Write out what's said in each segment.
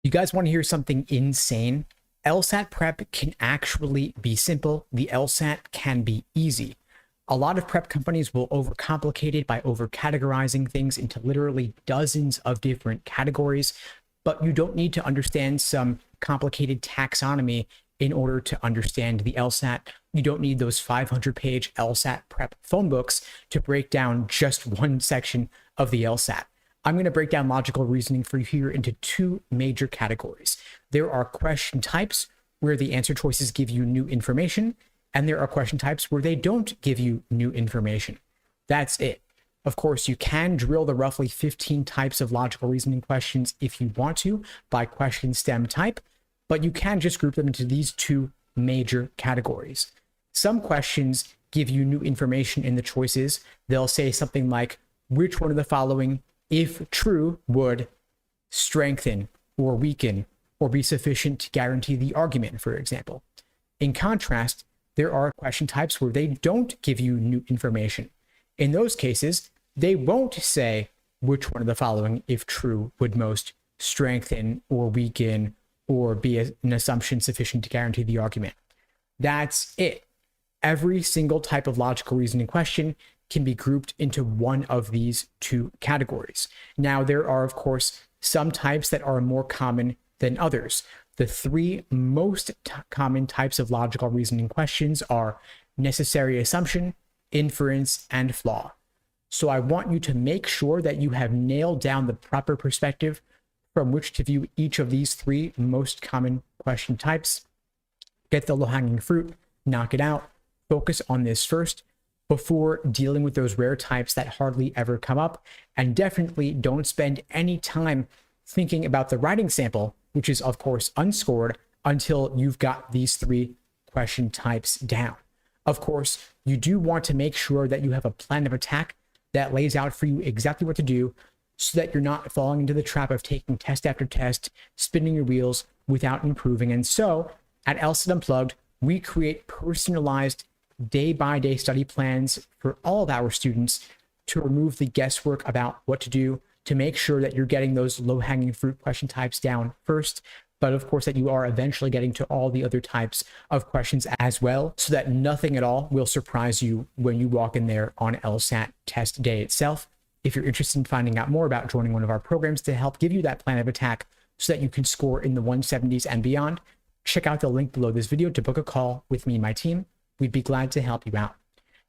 You guys want to hear something insane? LSAT prep can actually be simple. The LSAT can be easy. A lot of prep companies will overcomplicate it by over-categorizing things into literally dozens of different categories, but you don't need to understand some complicated taxonomy in order to understand the LSAT. You don't need those 500-page LSAT prep phone books to break down just one section of the LSAT. I'm going to break down logical reasoning for you here into two major categories. There are question types where the answer choices give you new information, and there are question types where they don't give you new information. That's it. Of course, you can drill the roughly 15 types of logical reasoning questions if you want to by question stem type, but you can just group them into these two major categories. Some questions give you new information in the choices. They'll say something like, which one of the following, if true, would strengthen or weaken or be sufficient to guarantee the argument, for example. In contrast, there are question types where they don't give you new information. In those cases, they won't say which one of the following, if true, would most strengthen or weaken or be an assumption sufficient to guarantee the argument. That's it. Every single type of logical reasoning question can be grouped into one of these two categories. Now, there are, of course, some types that are more common than others. The three most common types of logical reasoning questions are necessary assumption, inference, and flaw. So I want you to make sure that you have nailed down the proper perspective from which to view each of these three most common question types. Get the low-hanging fruit, knock it out, focus on this first before dealing with those rare types that hardly ever come up, and definitely don't spend any time thinking about the writing sample, which is of course unscored, until you've got these three question types down. Of course, you do want to make sure that you have a plan of attack that lays out for you exactly what to do so that you're not falling into the trap of taking test after test, spinning your wheels without improving. And so at LSAT Unplugged, we create personalized day-by-day study plans for all of our students to remove the guesswork about what to do, to make sure that you're getting those low-hanging fruit question types down first, but of course that you are eventually getting to all the other types of questions as well, so that nothing at all will surprise you when you walk in there on LSAT test day itself. If you're interested in finding out more about joining one of our programs to help give you that plan of attack so that you can score in the 170s and beyond, check out the link below this video to book a call with me and my team. We'd be glad to help you out.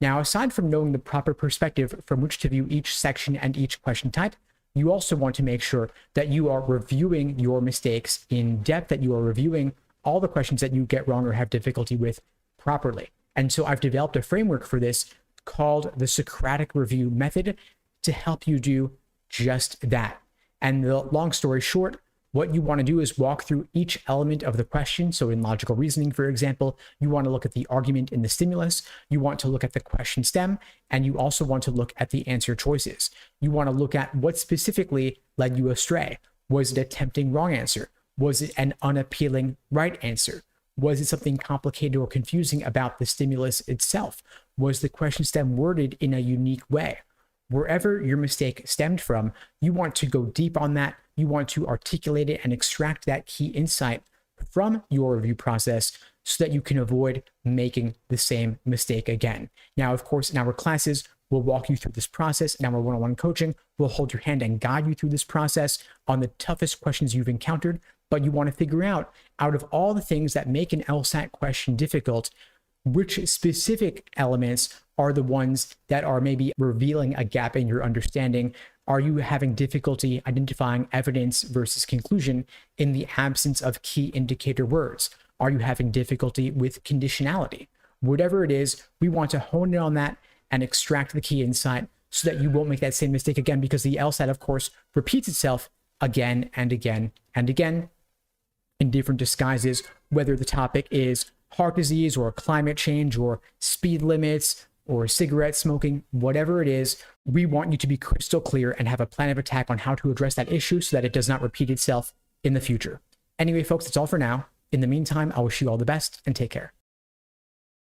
Now, aside from knowing the proper perspective from which to view each section and each question type, you also want to make sure that you are reviewing your mistakes in depth, that you are reviewing all the questions that you get wrong or have difficulty with properly. And so I've developed a framework for this called the Socratic Review Method to help you do just that. And the long story short, what you want to do is walk through each element of the question. So in logical reasoning, for example, you want to look at the argument in the stimulus, you want to look at the question stem, and you also want to look at the answer choices. You want to look at what specifically led you astray. Was it a tempting wrong answer? Was it an unappealing right answer? Was it something complicated or confusing about the stimulus itself? Was the question stem worded in a unique way? Wherever your mistake stemmed from, you want to go deep on that. You want to articulate it and extract that key insight from your review process so that you can avoid making the same mistake again. Now, of course, in our classes, we'll walk you through this process. In our one-on-one coaching, we'll hold your hand and guide you through this process on the toughest questions you've encountered. But you want to figure out of all the things that make an LSAT question difficult, which specific elements are the ones that are maybe revealing a gap in your understanding. Are you having difficulty identifying evidence versus conclusion in the absence of key indicator words? Are you having difficulty with conditionality? Whatever it is, we want to hone in on that and extract the key insight so that you won't make that same mistake again, because the LSAT, of course, repeats itself again and again and again in different disguises, whether the topic is heart disease or climate change or speed limits or cigarette smoking, whatever it is. We want you to be crystal clear and have a plan of attack on how to address that issue so that it does not repeat itself in the future. Anyway, folks, that's all for now. In the meantime, I wish you all the best and take care.